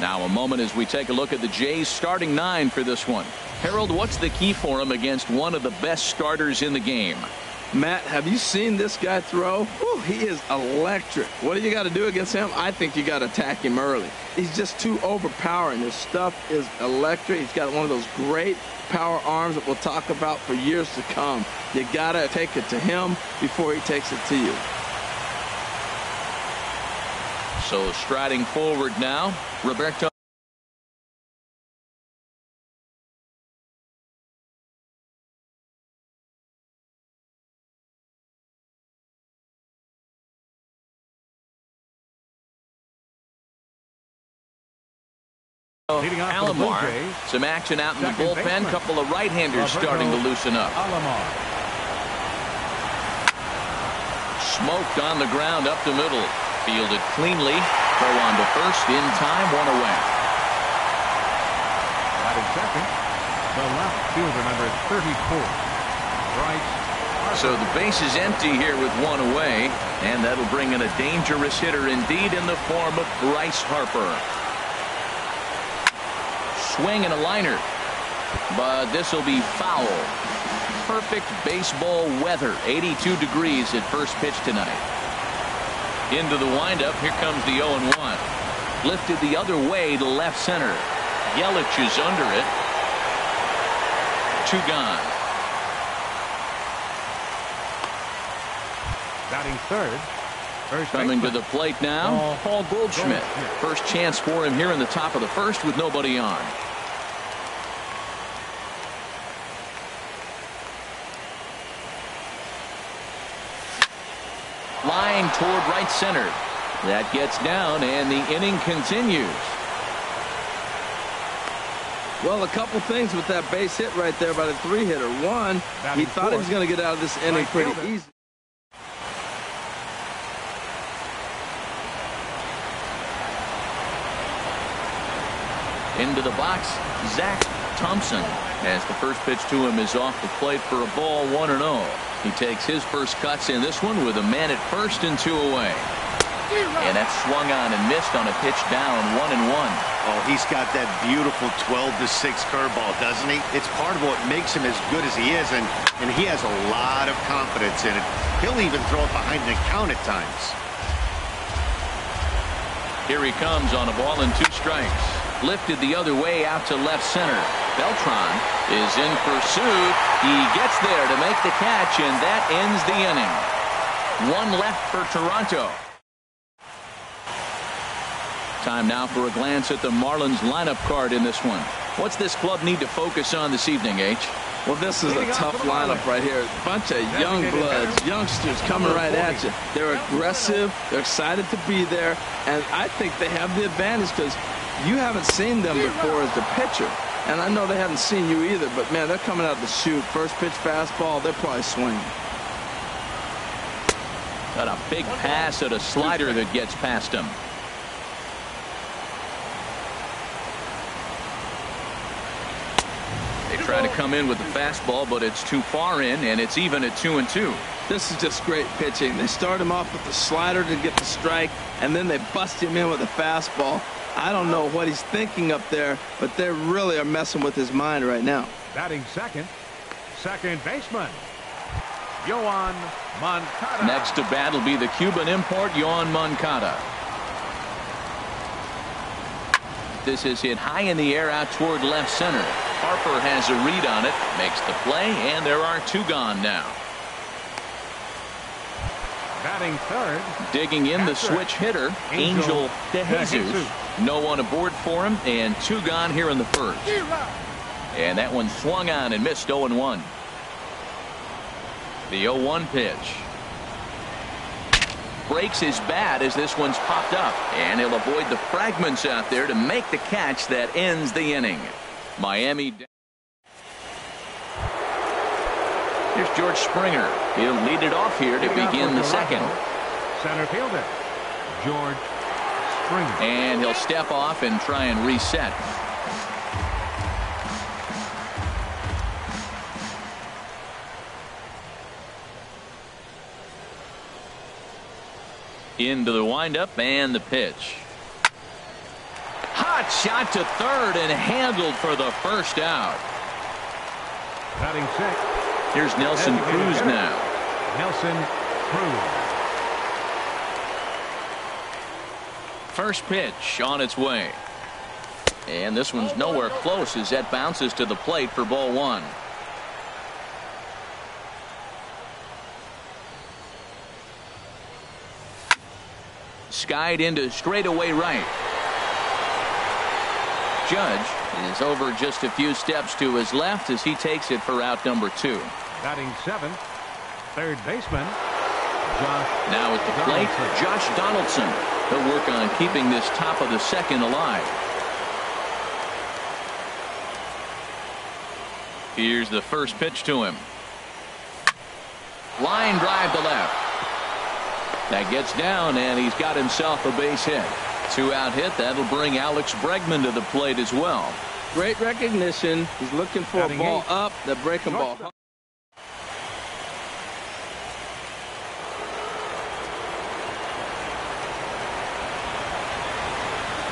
Now a moment as we take a look at the Jays starting 9 for this one. Harold, what's the key for him against one of the best starters in the game? Matt, have you seen this guy throw? Whew, he is electric. What do you got to do against him? I think you got to attack him early. He's just too overpowering. His stuff is electric. He's got one of those great power arms that we'll talk about for years to come. You got to take it to him before he takes it to you. So striding forward now, Roberto. Alomar, some action out in the bullpen. Couple of right-handers starting to loosen up. Smoked on the ground up the middle. Fielded cleanly. Throw on to first in time. One away. Batting second, the left fielder, number 34. Bryce. So the base is empty here with one away, and that'll bring in a dangerous hitter indeed in the form of Bryce Harper. Swing and a liner, but this will be foul. Perfect baseball weather. 82 degrees at first pitch tonight. Into the windup. Here comes the 0-1. Lifted the other way to left center. Yelich is under it. 2 gone. Batting third. Coming to the plate now, Paul Goldschmidt. First chance for him here in the top of the first with nobody on. Line toward right center. That gets down, and the inning continues. Well, a couple things with that base hit right there by the 3-hitter. One, he thought he was going to get out of this inning pretty easy. Into the box, Zach Thompson, as the first pitch to him is off the plate for a ball, 1-0. He takes his first cuts in this one with a man at first and 2 away. And that's swung on and missed on a pitch down, 1-1. Oh, he's got that beautiful 12-6 curveball, doesn't he? It's part of what makes him as good as he is, and he has a lot of confidence in it. He'll even throw it behind the count at times. Here he comes on a ball and 2 strikes. Lifted the other way out to left center. Beltran is in pursuit. He gets there to make the catch, and that ends the inning. 1 left for Toronto. Time now for a glance at the Marlins lineup card in this one. What's this club need to focus on this evening, H? Well, this is a tough lineup right here. A bunch of young bloods, youngsters coming right at you. They're aggressive. They're excited to be there. And I think they have the advantage because you haven't seen them before as the pitcher. And I know they haven't seen you either, but, man, they're coming out to shoot. First pitch fastball, they're probably swinging. Got a big pass at a slider that gets past him. They try to come in with the fastball, but it's too far in, and it's even at 2-2. This is just great pitching. They start him off with the slider to get the strike, and then they bust him in with a fastball. I don't know what he's thinking up there, but they really are messing with his mind right now. Batting second, second baseman, Yoan Moncada. Next to bat will be the Cuban import, Yoan Moncada. This is hit high in the air out toward left center. Harper has a read on it, makes the play, and there are 2 gone now. Batting third. Digging in the switch hitter, Angel DeJesus. No one aboard for him, and 2 gone here in the first. And that one swung on and missed, 0-1. The 0-1 pitch. Breaks his bat as this one's popped up, and he'll avoid the fragments out there to make the catch that ends the inning. Miami. Here's George Springer. He'll lead it off here to begin the second. Center fielder, George Springer. And he'll step off and try and reset. Into the windup and the pitch. High shot to third and handled for the first out. Batting sixth. Here's Nelson Cruz now. Nelson Cruz. First pitch on its way. And this one's nowhere close as that bounces to the plate for ball one. Skied into straightaway right. Judge is over just a few steps to his left as he takes it for out number 2. Batting seventh. Third baseman. Now at the plate, Josh Donaldson. He'll work on keeping this top of the second alive. Here's the first pitch to him. Line drive to left. That gets down, and he's got himself a base hit. 2-out hit. That'll bring Alex Bregman to the plate as well. Great recognition. He's looking for a ball up. The breaking ball.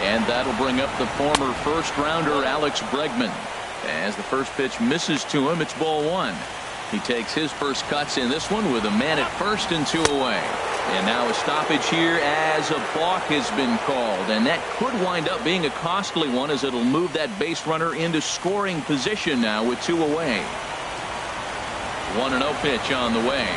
And that'll bring up the former first-rounder Alex Bregman. As the first pitch misses to him, it's ball one. He takes his first cuts in this one with a man at first and 2 away. And now a stoppage here as a balk has been called. And that could wind up being a costly one as it'll move that base runner into scoring position now with 2 away. 1-0 pitch on the way.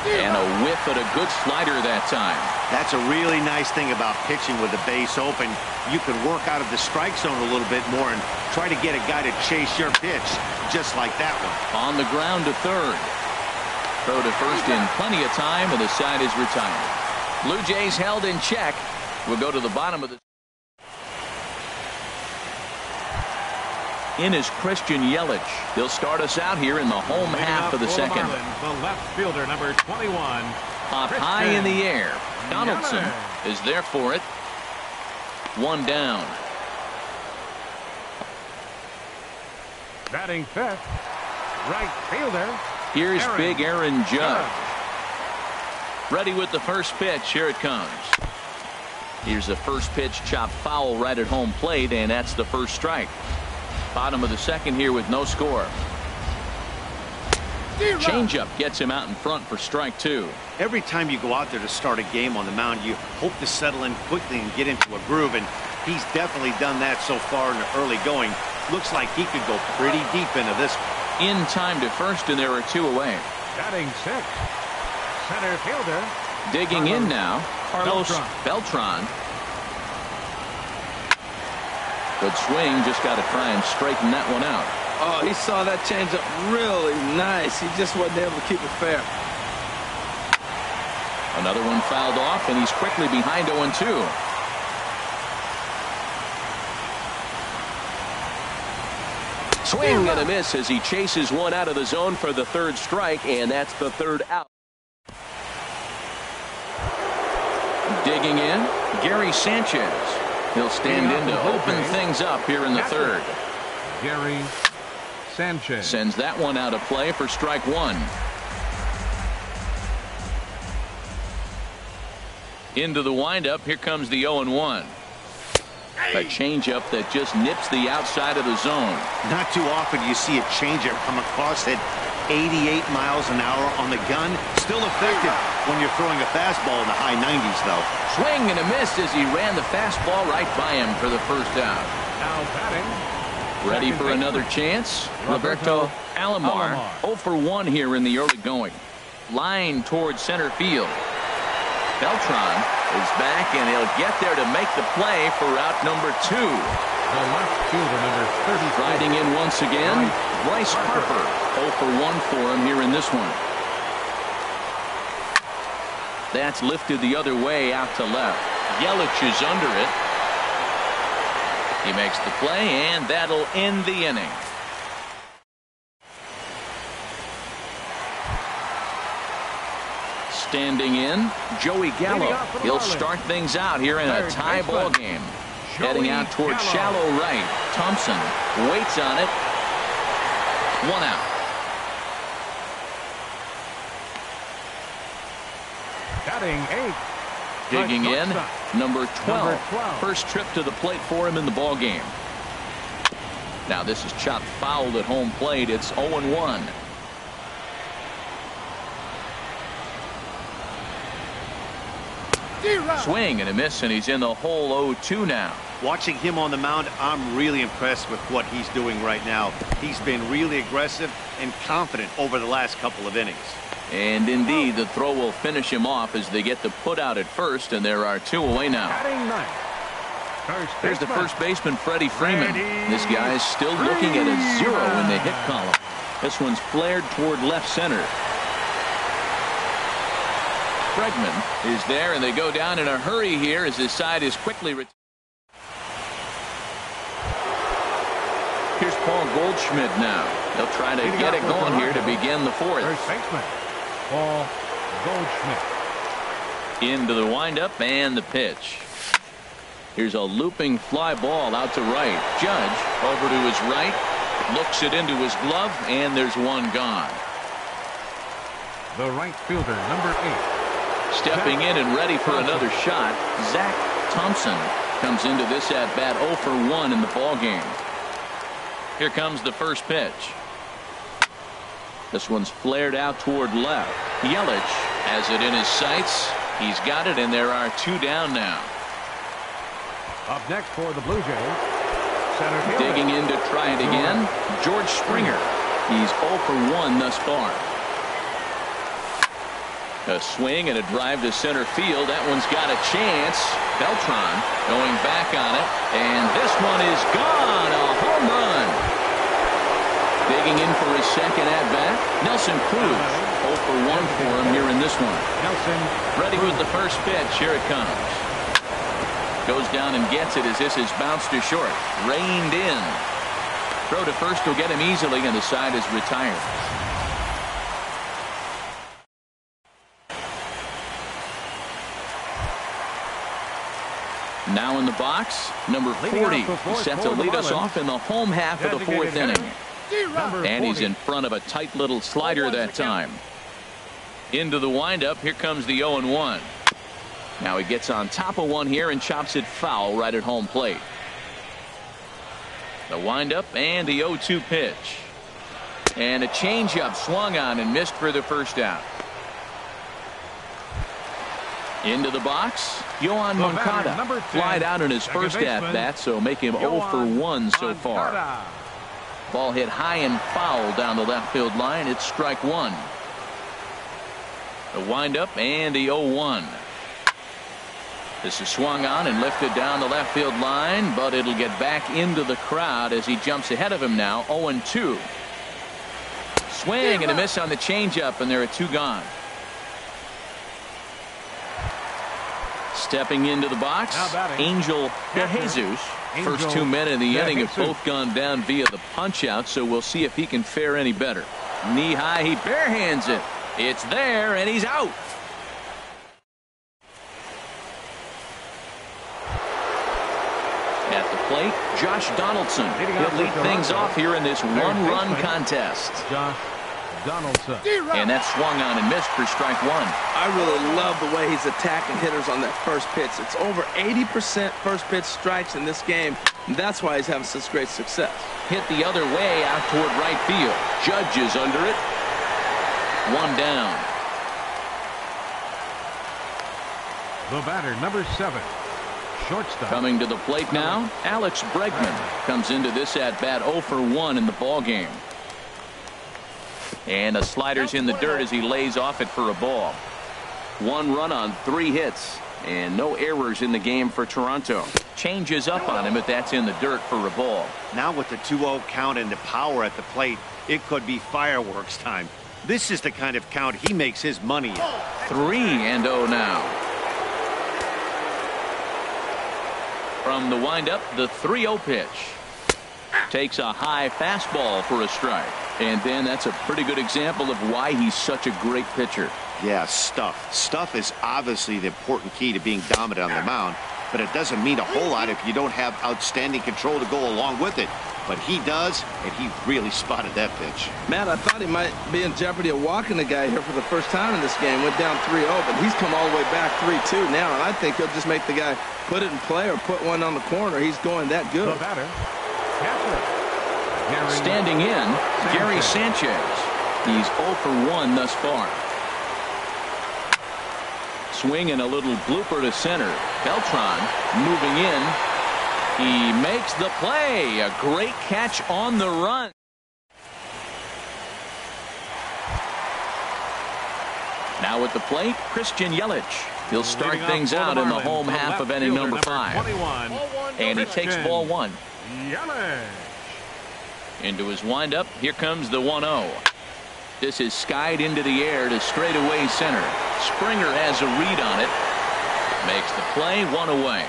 And a whiff at a good slider that time. That's a really nice thing about pitching with the base open. You can work out of the strike zone a little bit more and try to get a guy to chase your pitch, just like that one. On the ground to third. Throw to first in plenty of time, and the side is retired. Blue Jays held in check. We'll go to the bottom of the... In is Christian Yelich. He'll start us out here in the home half of the second. The left fielder, number 21. Up high in the air. Donaldson is there for it. 1 down. Batting fifth. Right fielder. Here's big Aaron Judge. Ready with the first pitch. Here it comes. Here's the first pitch chopped foul right at home plate, and that's the first strike. Bottom of the second here with no score. Changeup gets him out in front for strike 2. Every time you go out there to start a game on the mound, you hope to settle in quickly and get into a groove, and he's definitely done that so far in the early going. Looks like he could go pretty deep into this one. In time to first, and there are 2 away. Batting sixth. Center fielder. Digging in now, Carlos Beltran. Good swing, just got to try and straighten that one out. Oh, he saw that changeup really nice. He just wasn't able to keep it fair. Another one fouled off, and he's quickly behind 0-2. Swing and a miss as he chases one out of the zone for the third strike, and that's the third out. Digging in, Gary Sanchez. He'll stand in to open things up here in the third. Gary Sanchez sends that one out of play for strike 1. Into the windup. Here comes the 0-1. A changeup that just nips the outside of the zone. Not too often you see a changeup come across at 88 miles an hour on the gun. Still effective when you're throwing a fastball in the high 90s, though. Swing and a miss as he ran the fastball right by him for the first out. now batting. Ready for another chance? Roberto Alomar. 0 for 1 here in the early going. Line towards center field. Beltran is back, and he'll get there to make the play for out number 2. The left fielder, number 34. Riding in once again, Bryce Harper. 0 for 1 for him here in this one. That's lifted the other way out to left. Yelich is under it. He makes the play, and that'll end the inning. Standing in, Joey Gallo. He'll start things out here in a tie ball game. Heading out towards shallow right. Thompson waits on it. 1 out. Batting 8. Digging in, number 12. First trip to the plate for him in the ball game. Now this is chopped foul at home plate. It's 0-1. Swing and a miss, and he's in the hole. 0-2 now. Watching him on the mound, I'm really impressed with what he's doing right now. He's been really aggressive and confident over the last couple of innings. And indeed, the throw will finish him off as they get the put out at first, and there are 2 away now. There's the first baseman, Freddie Freeman. This guy's still looking at a 0 in the hit column. This one's flared toward left center. Bregman is there, and they go down in a hurry here as his side is quickly retired. Here's Paul Goldschmidt now. They'll try to get it going here to begin the fourth. First baseman, Paul Goldschmidt. Into the windup and the pitch. Here's a looping fly ball out to right. Judge over to his right. Looks it into his glove, and there's one gone. The right fielder, number 8. Stepping in and ready for another shot, Zach Thompson comes into this at bat 0 for 1 in the ball game. Here comes the first pitch. This one's flared out toward left. Yelich has it in his sights. He's got it, and there are 2 down now. Up next for the Blue Jays, center fielder. Digging in to try it again, George Springer. He's 0 for 1 thus far. A swing and a drive to center field. That one's got a chance. Beltran going back on it, and this one is gone. A home run. Digging in for his second at bat, Nelson Cruz. 0 for 1 for him here in this one. Nelson ready with the first pitch. Here it comes. Goes down and gets it as this is bounced to short. Reined in. Throw to first will get him easily, and the side is retired. Now in the box, number 40. He's set to lead us off in the home half of the fourth inning. And he's in front of a tight little slider that time. Into the windup. Here comes the 0-1. Now he gets on top of one here and chops it foul right at home plate. The windup and the 0-2 pitch. And a changeup swung on and missed for the first out. Into the box, Yohan Moncada flied out in his first at-bat, so make him 0 for 1 so far. Ball hit high and foul down the left field line. It's strike 1. The windup and the 0-1. This is swung on and lifted down the left field line, but it'll get back into the crowd as he jumps ahead of him now. 0-2. Swing and a miss on the changeup, and there are 2 gone. Stepping into the box, Angel DeJesus. First 2 men in the inning have both gone down via the punch-out, so we'll see if he can fare any better. Knee high, he barehands it. It's there, and he's out. At the plate, Josh Donaldson. He'll lead things off here in this one-run contest. Josh Donaldson. And that's swung on and missed for strike 1. I really love the way he's attacking hitters on that first pitch. It's over 80% first pitch strikes in this game. And that's why he's having such great success. Hit the other way out toward right field. Judge is under it. 1 down. The batter, number 7. Shortstop. Coming to the plate now, Alex Bregman comes into this at bat 0 for 1 in the ball game. And the slider's in the dirt as he lays off it for a ball. 1 run on 3 hits, and no errors in the game for Toronto. Changes up on him, but that's in the dirt for a ball. Now with the 2-0 count and the power at the plate, it could be fireworks time. This is the kind of count he makes his money in. 3-0 now. From the windup, the 3-0 pitch. Takes a high fastball for a strike. And then that's a pretty good example of why he's such a great pitcher. Yeah, stuff. Stuff is obviously the important key to being dominant on the mound, but it doesn't mean a whole lot if you don't have outstanding control to go along with it. but he does, and he really spotted that pitch. Matt, I thought he might be in jeopardy of walking the guy here for the first time in this game. Went down 3-0, but he's come all the way back 3-2 now, and I think he'll just make the guy put it in play or put one on the corner. He's going that good. The batter, catcher. Standing in, Gary Sanchez. He's 0 for 1 thus far. Swing and a little blooper to center. Beltran moving in. He makes the play. A great catch on the run. Now at the plate, Christian Yelich. He'll start things out in the home half of inning number 5. And he takes ball 1. Yelich. Into his windup. Here comes the 1-0. This is skied into the air to straightaway center. Springer has a read on it. Makes the play, 1 away.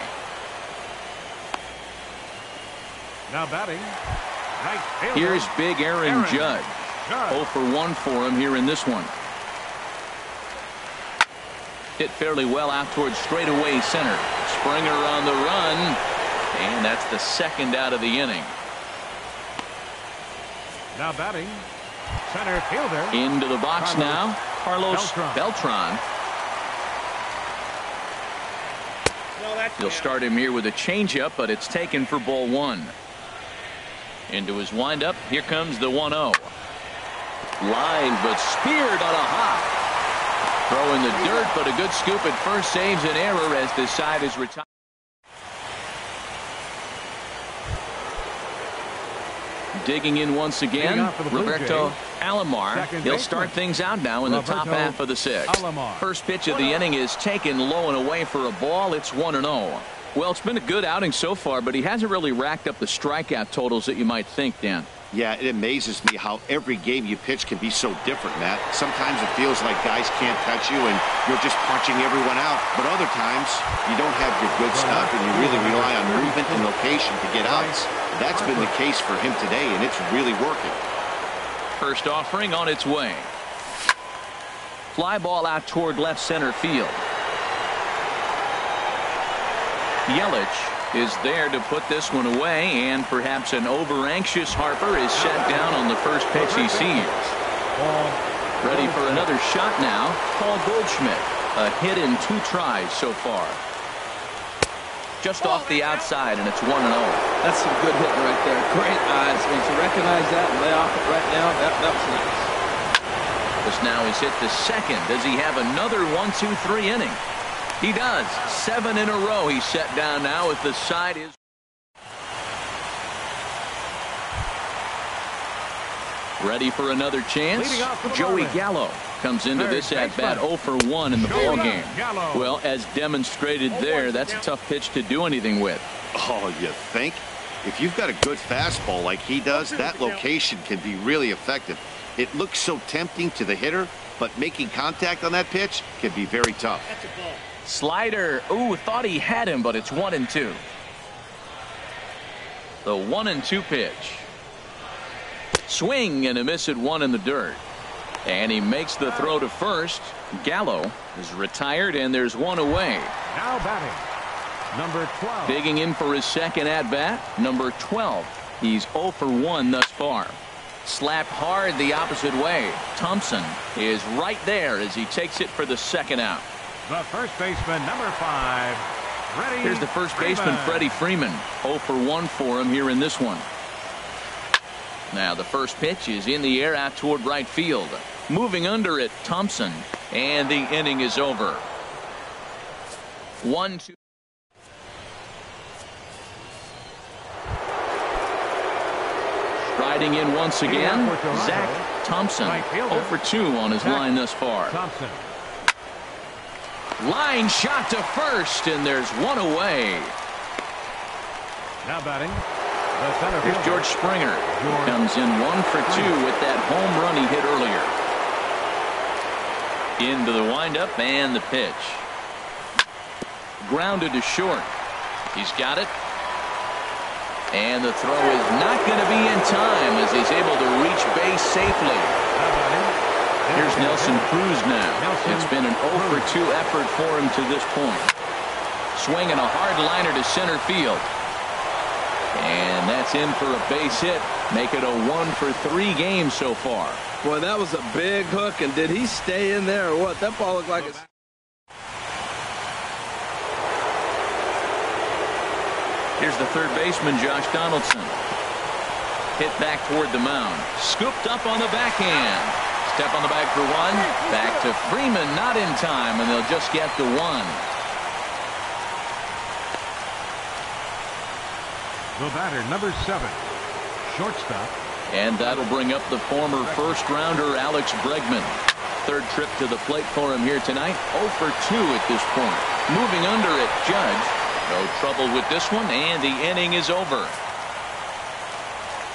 Now batting. Right fielder. Here's big Aaron Judge. 0 for 1 for him here in this one. Hit fairly well out towards straightaway center. Springer on the run. And that's the second out of the inning. Now batting. Center fielder. Into the box now. Carlos Beltran. He'll start him here with a changeup, but it's taken for ball 1. Into his windup. Here comes the 1-0. Line, but speared on a hop. Throw in the dirt, but a good scoop at first saves an error as the side is retired. Digging in once again, Roberto Alomar. He'll start things out now in the top half of the 6th. First pitch of the inning is taken low and away for a ball. It's 1-0. Well, it's been a good outing so far, but he hasn't really racked up the strikeout totals that you might think, Dan. Yeah, it amazes me how every game you pitch can be so different, Matt. Sometimes it feels like guys can't touch you and you're just punching everyone out. But other times, you don't have your good stuff and you really rely on movement and location to get outs. That's been the case for him today, and it's really working. First offering on its way. Fly ball out toward left center field. Yelich is there to put this one away, and perhaps an over-anxious Harper is set down on the first pitch he sees. Ready for another shot now, Paul Goldschmidt. A hit in 2 tries so far. Just off the outside, and it's 1-0. That's some good hitting right there. Great eyes. And to recognize that and lay off it right now, that was nice. This now is hit to second. Does he have another 1-2-3 inning? He does. 7 in a row he's set down now as the side is. Ready for another chance? Joey Gallo comes into this at-bat 0 for 1 in the ball game. Well, as demonstrated there, that's a tough pitch to do anything with. Oh, you think? If you've got a good fastball like he does, that location can be really effective. It looks so tempting to the hitter, but making contact on that pitch can be very tough. Slider. Ooh, thought he had him, but it's 1-2. The 1-2 pitch. Swing and a miss at 1 in the dirt. And he makes the throw to first. Gallo is retired, and there's 1 away. Now batting, number 12. Digging in for his second at-bat, number 12. He's 0 for 1 thus far. Slapped hard the opposite way. Thompson is right there as he takes it for the second out. The first baseman, number 5, Freddie. Here's the first baseman, Freddie Freeman. 0 for 1 for him here in this one. Now the first pitch is in the air out toward right field. Moving under it, Thompson. And the inning is over. 1-2. Striding in once again, Zach Thompson. 0 for 2 on his line thus far. Thompson. Line shot to first, and there's 1 away. Now batting, the center Here's fielder. George Springer. Comes in 1 for 2 with that home run he hit earlier. Into the windup and the pitch. Grounded to short. He's got it. And the throw is not going to be in time as he's able to reach base safely. Here's Nelson Cruz now. It's been an 0 for 2 effort for him to this point. Swinging a hard liner to center field. And that's in for a base hit. Make it a 1-for-3 game so far. Boy, that was a big hook, and did he stay in there or what? That ball looked like it's... Here's the third baseman, Josh Donaldson. Hit back toward the mound. Scooped up on the backhand. Step on the bag for one. Back to Freeman, not in time, and they'll just get the one. The batter, number 7, shortstop. And that'll bring up the former first-rounder Alex Bregman. Third trip to the plate for him here tonight. 0 for 2 at this point. Moving under it, Judge. No trouble with this one, and the inning is over.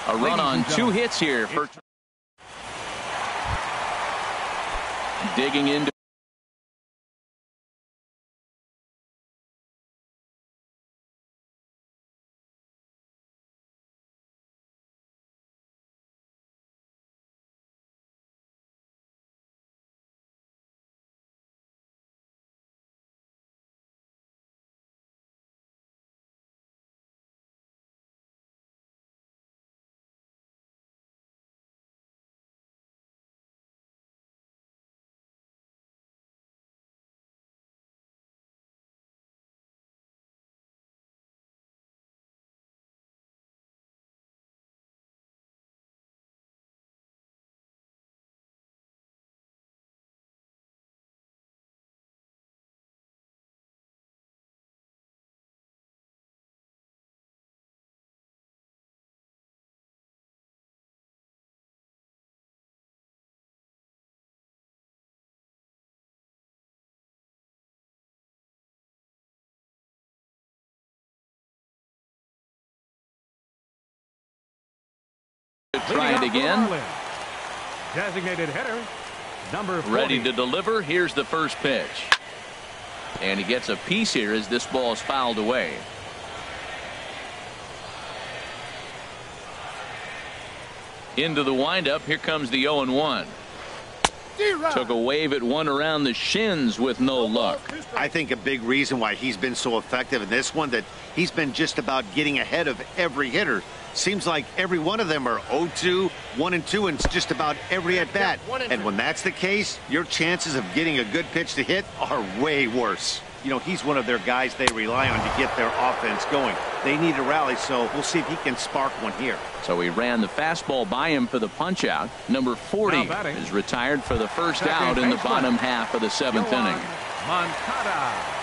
A run on 2 hits here for digging into. Try it again. Designated hitter, number 40. Ready to deliver. Here's the first pitch. And he gets a piece here as this ball is fouled away. Into the windup. Here comes the 0-1. Took a wave at one around the shins with no luck. I think a big reason why he's been so effective in this one, that he's been just about getting ahead of every hitter. Seems like every one of them are 0-2, 1-2, and it's just about every at bat. And when that's the case, your chances of getting a good pitch to hit are way worse. You know, he's one of their guys they rely on to get their offense going. They need a rally, so we'll see if he can spark one here. So he ran the fastball by him for the punch out. Number 40 is retired for the first out in the bottom half of the 7th inning. Moncada.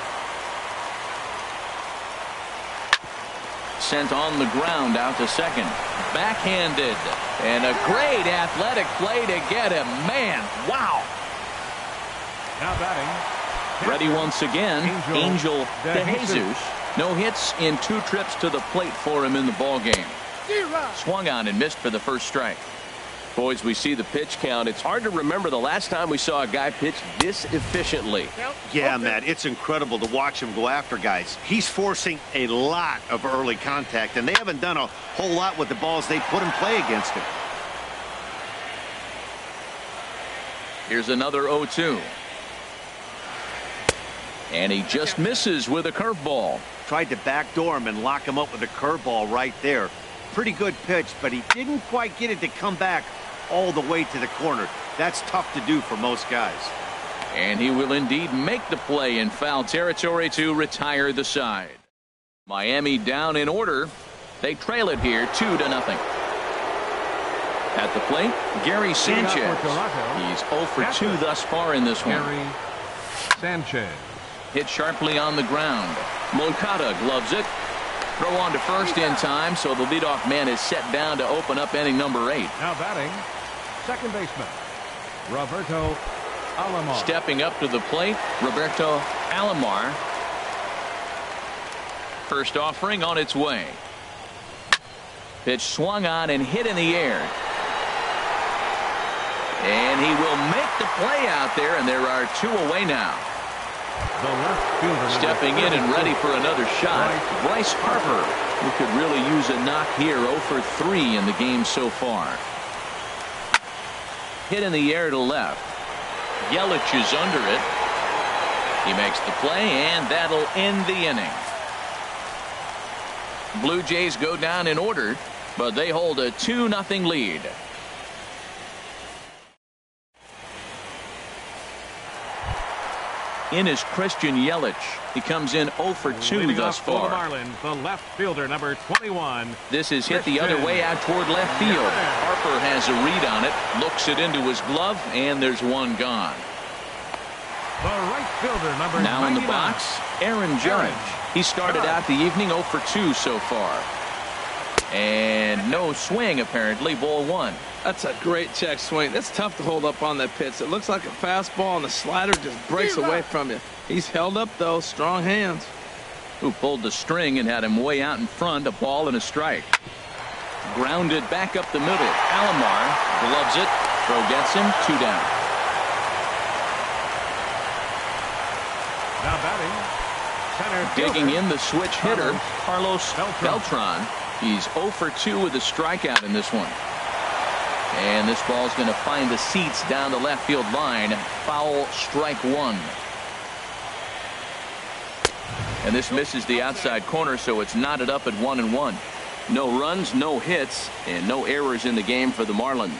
Sent on the ground out to second. Backhanded. And a great athletic play to get him. Man, wow. Now batting. Ready once again, Angel DeJesus. No hits in 2 trips to the plate for him in the ballgame. Swung on and missed for the first strike. Boys, we see the pitch count. It's hard to remember the last time we saw a guy pitch this efficiently. Yeah, Matt, it's incredible to watch him go after guys. He's forcing a lot of early contact, and they haven't done a whole lot with the balls they put in play against him. Here's another 0-2. And he just misses with a curveball. Tried to backdoor him and lock him up with a curveball right there. Pretty good pitch, but he didn't quite get it to come back all the way to the corner. That's tough to do for most guys. And he will indeed make the play in foul territory to retire the side. Miami down in order. They trail it here 2-0. At the plate, Gary Sanchez. He's 0 for 2 thus far in this one. Gary Sanchez. Hit sharply on the ground. Moncada gloves it. Throw on to first in time, so the leadoff man is set down to open up inning number 8. Now batting, second baseman, Roberto Alomar. Stepping up to the plate, Roberto Alomar. First offering on its way. Pitch swung on and hit in the air. And he will make the play out there, and there are 2 away now. The left fielder stepping in and ready for another shot. Bryce Harper, who could really use a knock here. 0 for 3 in the game so far. Hit in the air to left. Yelich is under it. He makes the play, and that'll end the inning. Blue Jays go down in order, but they hold a 2-0 lead. In is Christian Yelich. He comes in 0 for 2 thus far. For the Marlins, the left fielder, number 21. This is hit the other way out toward left field. Harper has a read on it, looks it into his glove, and there's one gone. The right fielder, number Now 99. in the box, Aaron Judge. He started out the evening 0 for 2 so far. And no swing, apparently. Ball 1. That's a great check swing. That's tough to hold up on that pitch. It looks like a fastball, and the slider just breaks away from you. He's held up, though. Strong hands. Who pulled the string and had him way out in front. A ball and a strike. Grounded back up the middle. Alomar gloves it. Throw gets him. 2 down. Now batting, center fielder. Digging in the switch hitter, Carlos Beltran. He's 0 for 2 with a strikeout in this one. And this ball's going to find the seats down the left field line. Foul, strike 1. And this misses the outside corner, so it's knotted up at 1-1. No runs, no hits, and no errors in the game for the Marlins.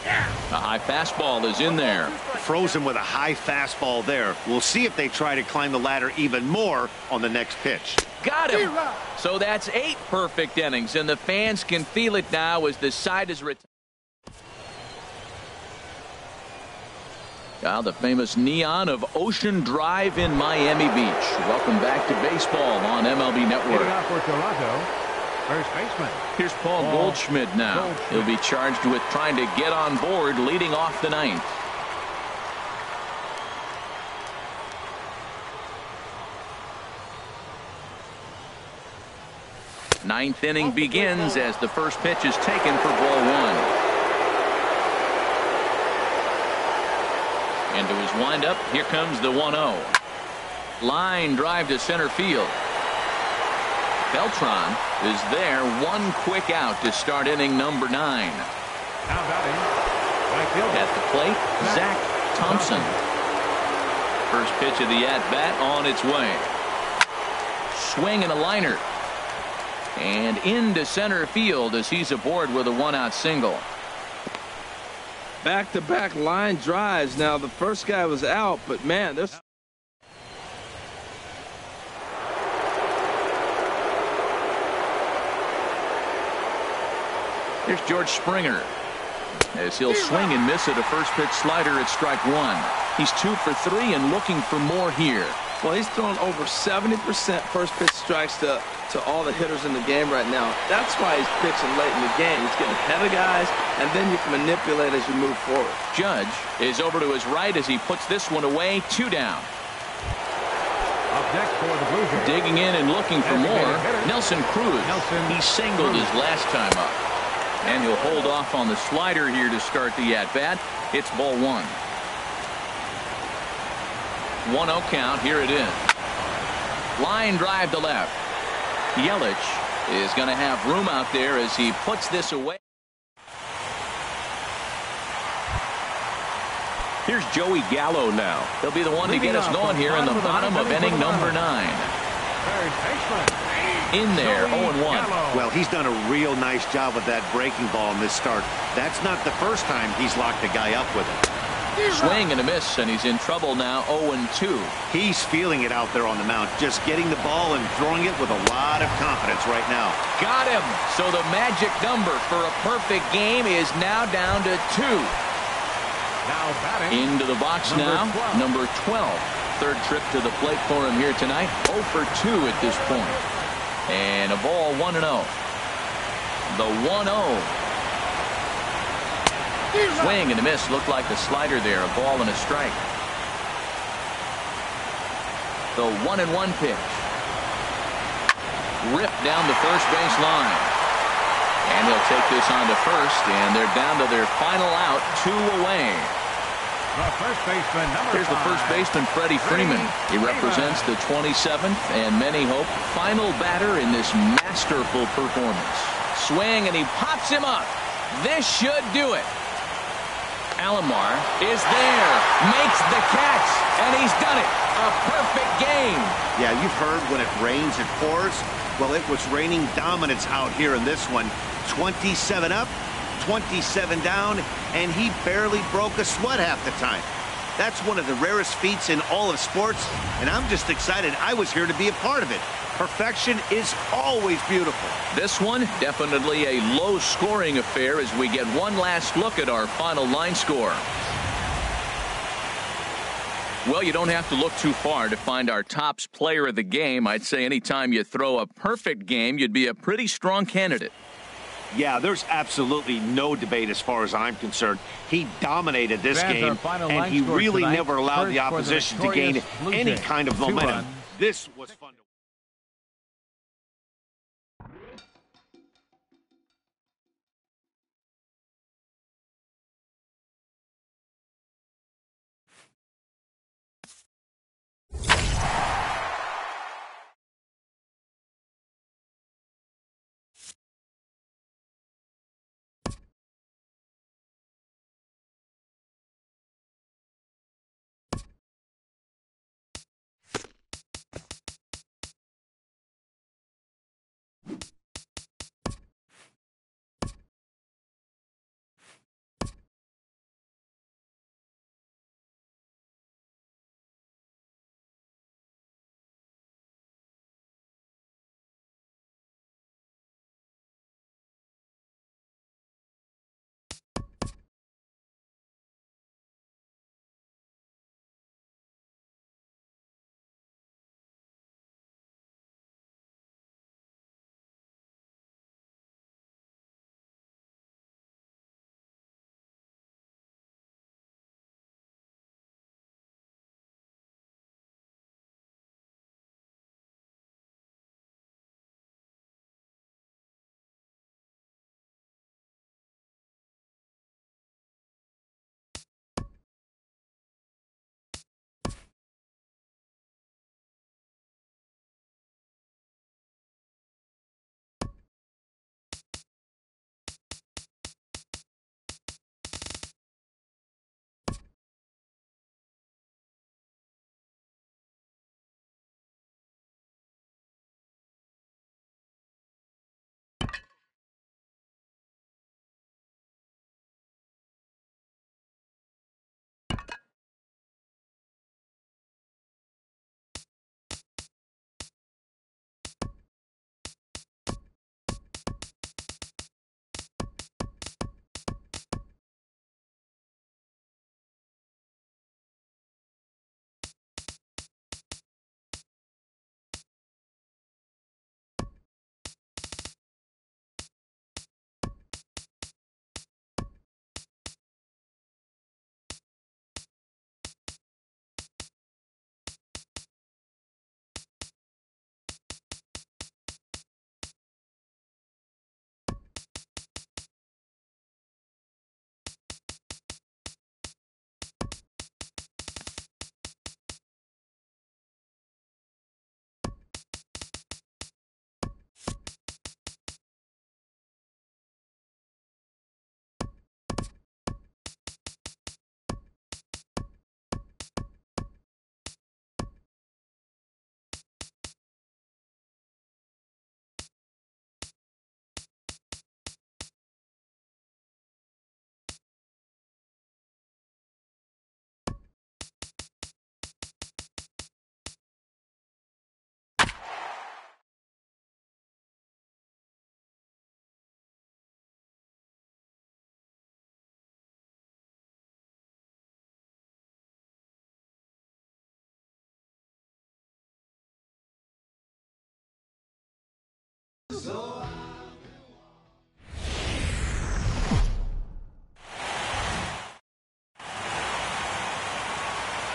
A high fastball is in there. Frozen with a high fastball there. We'll see if they try to climb the ladder even more on the next pitch. Got him. So that's 8 perfect innings, and the fans can feel it now as the side is retired. Now the famous neon of Ocean Drive in Miami Beach. Welcome back to baseball on MLB Network. Leading off for Toronto, first baseman. Here's Paul Goldschmidt now. He'll be charged with trying to get on board leading off the 9th. Ninth inning begins as the first pitch is taken for ball 1. Into his windup, here comes the 1-0. Line drive to center field. Beltran is there, one quick out to start inning number 9. Now batting, right fielder. At the plate, Zach Thompson. First pitch of the at-bat on its way. Swing and a liner. And into center field as he's aboard with a 1-out single. Back-to-back line drives. Now, the first guy was out, but, man, this... Here's George Springer. As he'll swing and miss at a first pitch slider at strike 1. He's 2 for 3 and looking for more here. Well, he's thrown over 70% first pitch strikes to all the hitters in the game right now. That's why he's pitching late in the game. He's getting ahead of guys, and then you can manipulate as you move forward. Judge is over to his right as he puts this one away. 2 down. Up next for the Blue Jays. Digging in and looking for more, Nelson Cruz. He singled his last time up. And he'll hold off on the slider here to start the at-bat. It's ball 1. 1-0 count. Here it is. Line drive to left. Yelich is going to have room out there as he puts this away. Here's Joey Gallo now. He'll be the one to get us going here in the bottom of inning number 9. Third baseman. In there, 0-1. Well, he's done a real nice job with that breaking ball in this start. That's not the first time he's locked a guy up with it. Swing and a miss, and he's in trouble now, 0-2. He's feeling it out there on the mound, just getting the ball and throwing it with a lot of confidence right now. Got him. So the magic number for a perfect game is now down to 2. Now batting. Into the box now, number 12. Third trip to the plate for him here tonight. 0 for 2 at this point. And a ball 1-0. The 1-0. Swing and a miss. Looked like the slider there. A ball and a strike. The 1-1 pitch. Ripped down the first base line. And he'll take this on to first. And they're down to their final out. 2 away. The first baseman, Here's the first baseman, Freddie Freeman. He represents the 27th and many hope final batter in this masterful performance. Swing and he pops him up. This should do it. Alomar is there, makes the catch, and he's done it. A perfect game. Yeah, you've heard when it rains, it pours. Well, it was raining dominance out here in this one. 27 up, 27 down, and he barely broke a sweat half the time. That's one of the rarest feats in all of sports, and I'm just excited I was here to be a part of it. Perfection is always beautiful. This one, definitely a low-scoring affair as we get one last look at our final line score. Well, you don't have to look too far to find our tops player of the game. I'd say anytime you throw a perfect game, you'd be a pretty strong candidate. Yeah, there's absolutely no debate as far as I'm concerned. He dominated this game, and he really never allowed the opposition to gain any kind of momentum. This was fun to watch.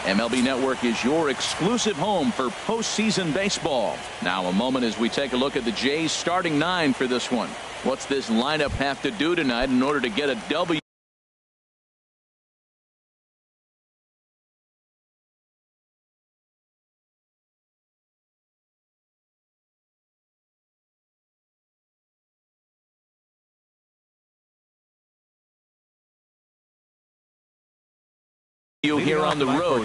MLB Network is your exclusive home for postseason baseball. Now a moment as we take a look at the Jays starting nine for this one. What's this lineup have to do tonight in order to get a W? You here on the road,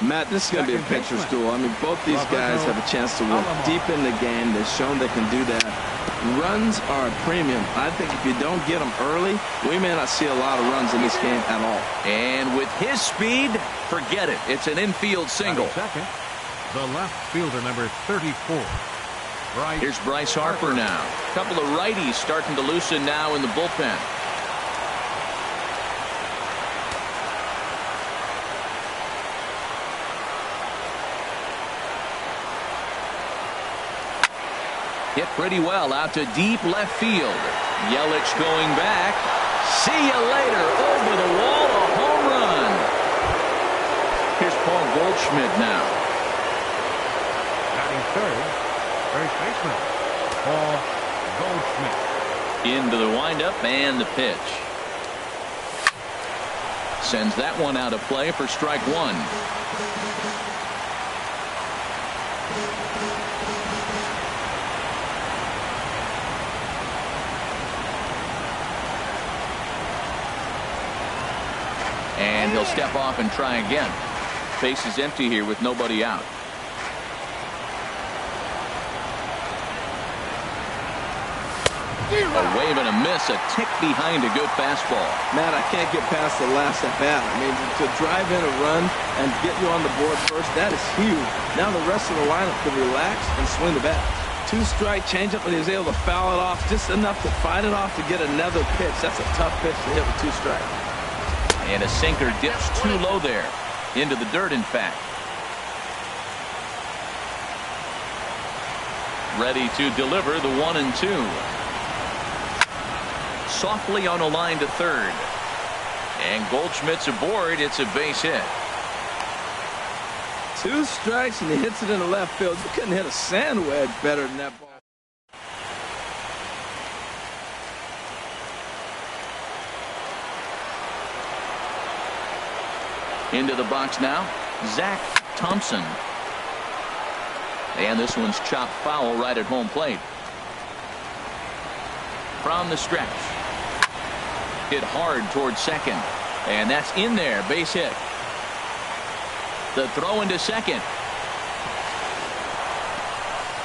Matt, this is going to be a pitcher's duel. I mean, both these guys have a chance to win deep in the game. They've shown they can do that. Runs are a premium. I think if you don't get them early, we may not see a lot of runs in this game at all. And with his speed, forget it. It's an infield single. Second, the left fielder, number 34. Here's Bryce Harper now. A couple of righties starting to loosen now in the bullpen. Hit pretty well out to deep left field. Yelich going back. See you later. Over the wall, a home run. Here's Paul Goldschmidt now. Batting third, first baseman, Paul Goldschmidt. Into the windup and the pitch. Sends that one out of play for strike one. And he'll step off and try again. Base is empty here with nobody out. A wave and a miss, a tick behind a good fastball. Matt, I can't get past the last at bat. I mean, to drive in a run and get you on the board first, that is huge. Now the rest of the lineup can relax and swing the bat. Two-strike changeup, and he was able to foul it off just enough to fight it off to get another pitch. That's a tough pitch to hit with two strikes. And a sinker dips too low there. Into the dirt, in fact. Ready to deliver the 1-2. Softly on a line to third. And Goldschmidt's aboard. It's a base hit. Two strikes, and he hits it in the left field. You couldn't hit a sand wedge better than that ball. Into the box now, Zach Thompson. And this one's chopped foul right at home plate. From the stretch. Hit hard towards second. And that's in there, base hit. The throw into second.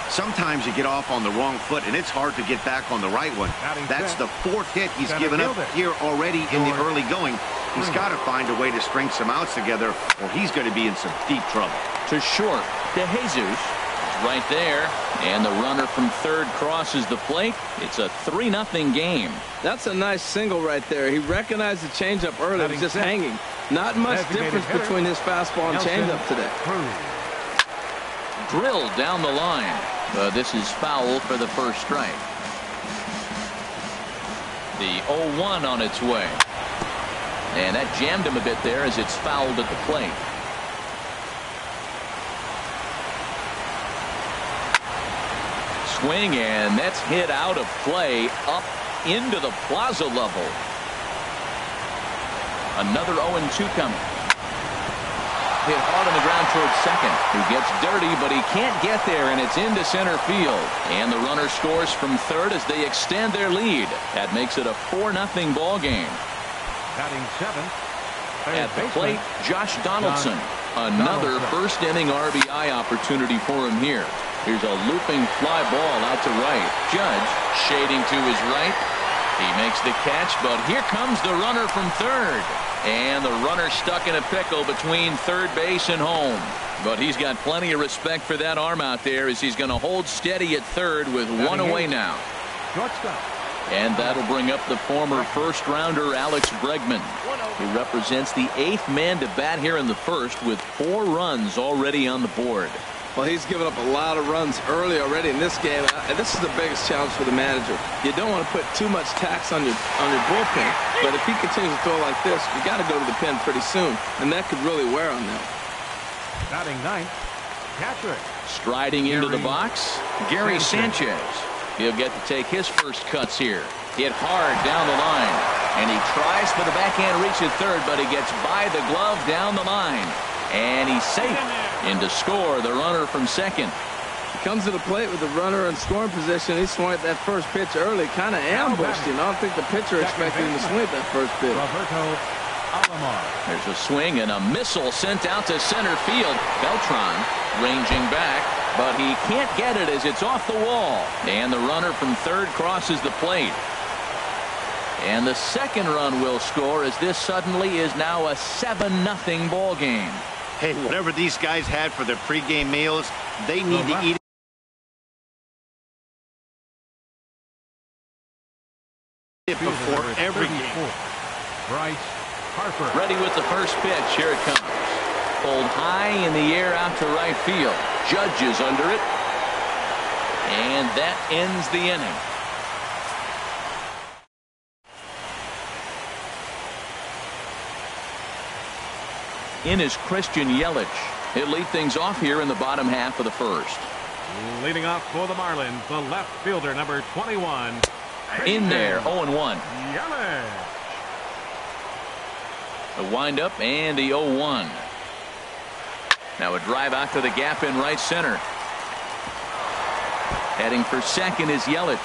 Sometimes you get off on the wrong foot, and it's hard to get back on the right one. That's the fourth hit he's given up here already in the early going. He's got to find a way to string some outs together, or he's going to be in some deep trouble. To short, De Jesus right there, and the runner from third crosses the plate. It's a 3-0 game. That's a nice single right there. He recognized the changeup early. It was just hanging. Not much difference between his fastball and changeup today. Drilled down the line. This is foul for the first strike. The 0-1 on its way. And that jammed him a bit there as it's fouled at the plate. Swing, and that's hit out of play up into the plaza level. Another 0-2 coming. Hit hard on the ground towards second. He gets dirty, but he can't get there, and it's into center field. And the runner scores from third as they extend their lead. That makes it a 4-0 ball game. Batting seventh. At the plate, Josh Donaldson. Another first-inning RBI opportunity for him here. Here's a looping fly ball out to right. Judge shading to his right. He makes the catch, but here comes the runner from third. And the runner stuck in a pickle between third base and home. But he's got plenty of respect for that arm out there as he's going to hold steady at third with one away now. And that'll bring up the former first-rounder Alex Bregman. He represents the 8th man to bat here in the first with 4 runs already on the board. Well, he's given up a lot of runs early already in this game. And this is the biggest challenge for the manager. You don't want to put too much tax on your bullpen. But if he continues to throw like this, you got to go to the pen pretty soon. And that could really wear on them. Batting ninth, catcher. Striding into the box, Gary Sanchez. He'll get to take his first cuts here. Hit hard down the line. And he tries for the backhand reach at third, but he gets by the glove down the line. And he's safe. In to score, the runner from second. He comes to the plate with the runner in scoring position. He swung at that first pitch early, kind of ambushed him. I don't think the pitcher expected him to swing at that first pitch. There's a swing and a missile sent out to center field. Beltran ranging back, but he can't get it as it's off the wall. And the runner from third crosses the plate. And the second run will score as this suddenly is now a 7-0 ball game. Hey, whatever these guys had for their pregame meals, they need to eat it before every game. Bryce Harper. Ready with the first pitch. Here it comes. Pulled high in the air out to right field. Judge is under it. And that ends the inning. In is Christian Yelich. He'll lead things off here in the bottom half of the first. Leading off for the Marlins, the left fielder, number 21. In there, 0-1. Yelich. The windup and the 0-1. Now a drive out to the gap in right center. Heading for second is Yelich.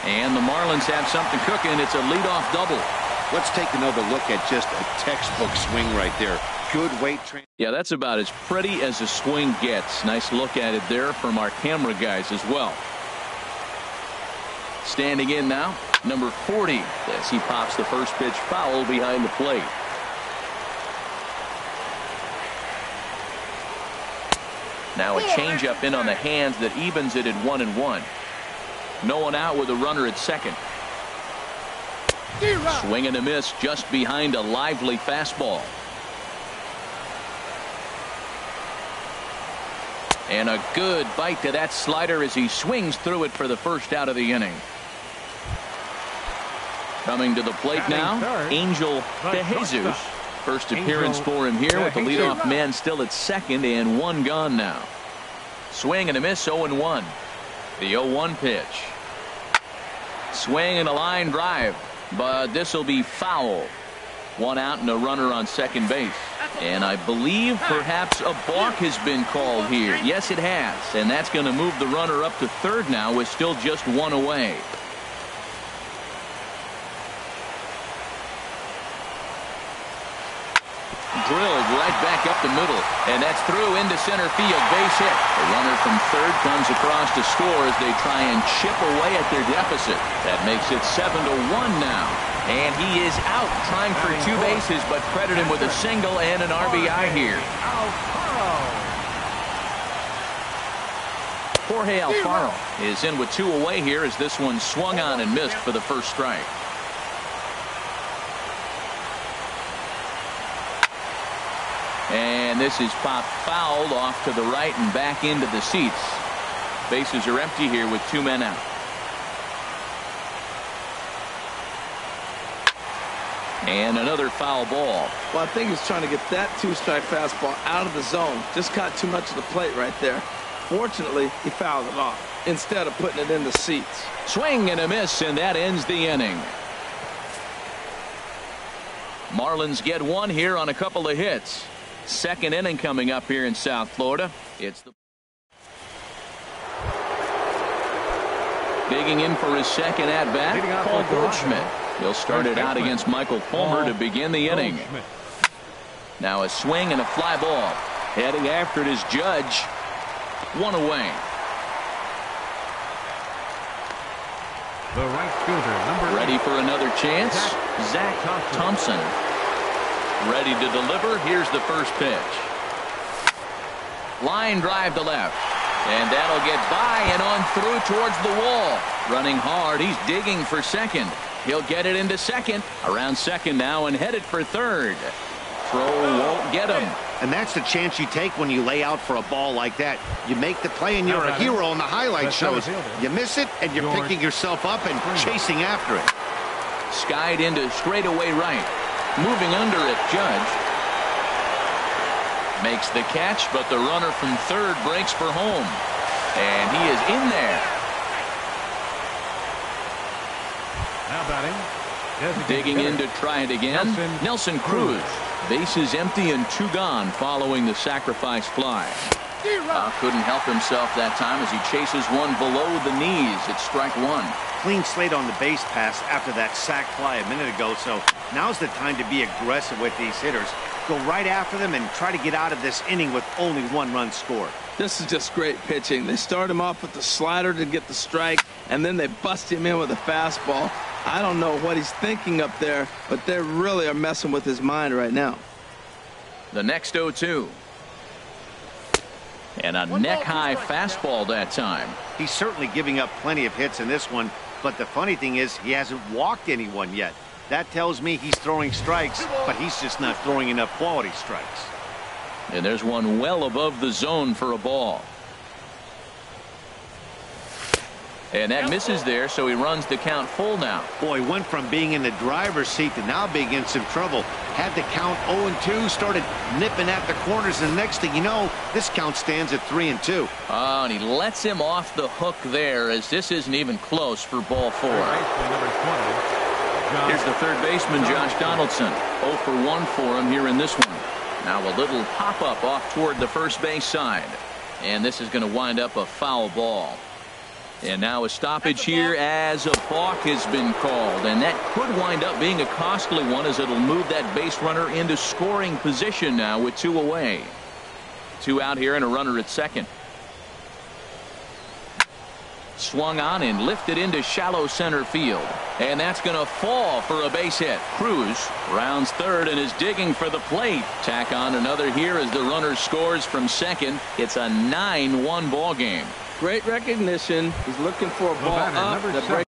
And the Marlins have something cooking. It's a leadoff double. Let's take another look at just a textbook swing right there. Good weight training. Yeah, that's about as pretty as a swing gets. Nice look at it there from our camera guys as well. Standing in now, number 40, as he pops the first pitch foul behind the plate. Now a changeup in on the hands that evens it at 1-1. No one out with a runner at second. Swing and a miss just behind a lively fastball. And a good bite to that slider as he swings through it for the first out of the inning. Coming to the plate now, Angel De Jesus. First appearance for him here with the leadoff man still at second and one gone now. Swing and a miss, 0-1. The 0-1 pitch. Swing and a line drive, but this will be foul. One out and a runner on second base. And I believe perhaps a balk has been called here. Yes, it has. And that's going to move the runner up to third now with still just one away. Drilled right back up the middle, and that's through into center field. Base hit. The runner from third comes across to score as they try and chip away at their deficit. That makes it 7-1 now. And he is out trying for two bases, but credit him with a single and an RBI here. Jorge Alfaro is in with two away here as this one swung on and missed for the first strike. And this is popped fouled off to the right and back into the seats. Bases are empty here with two men out. And another foul ball. Well, I think he's trying to get that two-strike fastball out of the zone. Just caught too much of the plate right there. Fortunately, he fouled it off instead of putting it in the seats. Swing and a miss, and that ends the inning. Marlins get one here on a couple of hits. Second inning coming up here in South Florida. It's the digging in for his second at-bat, Paul Goldschmidt. He'll start it out against Michael Fulmer to begin the inning. Now a swing and a fly ball. Heading after it is Judge. One away. The right fielder, number ready for another chance. Zach Thompson. Ready to deliver. Here's the first pitch. Line drive to left. And that'll get by and on through towards the wall. Running hard. He's digging for second. He'll get it into second. Around second now and headed for third. Throw won't get him. And that's the chance you take when you lay out for a ball like that. You make the play and you're a hero, and the highlight shows. You miss it and you're picking yourself up and chasing after it. Skied into straightaway right. Moving under it, Judge. Makes the catch, but the runner from third breaks for home. And he is in there. Now batting. Digging in to try it again. Nelson Cruz. Bases empty and two gone following the sacrifice fly. Couldn't help himself that time as he chases one below the knees. It's strike one. Clean slate on the base pass after that sac fly a minute ago, so now's the time to be aggressive with these hitters. Go right after them and try to get out of this inning with only one run scored. This is just great pitching. They start him off with the slider to get the strike, and then they bust him in with a fastball. I don't know what he's thinking up there, but they really are messing with his mind right now. The next 0-2. And a neck-high fastball that time. He's certainly giving up plenty of hits in this one, but the funny thing is he hasn't walked anyone yet. That tells me he's throwing strikes, but he's just not throwing enough quality strikes. And there's one well above the zone for a ball. And that misses there, so he runs the count full now. Boy, went from being in the driver's seat to now being in some trouble. Had the count 0-2, started nipping at the corners, and the next thing you know, this count stands at 3-2. Oh, and he lets him off the hook there, as this isn't even close for ball 4. Here's the third baseman, Josh Donaldson. 0 for 1 for him here in this one. Now a little pop-up off toward the first base side. And this is going to wind up a foul ball. And now a stoppage here as a balk has been called. And that could wind up being a costly one, as it'll move that base runner into scoring position now with 2 away. 2 out here and a runner at second. Swung on and lifted into shallow center field. And that's going to fall for a base hit. Cruz rounds third and is digging for the plate. Tack on another here as the runner scores from second. It's a 9-1 ball game. Great recognition. He's looking for a ball up.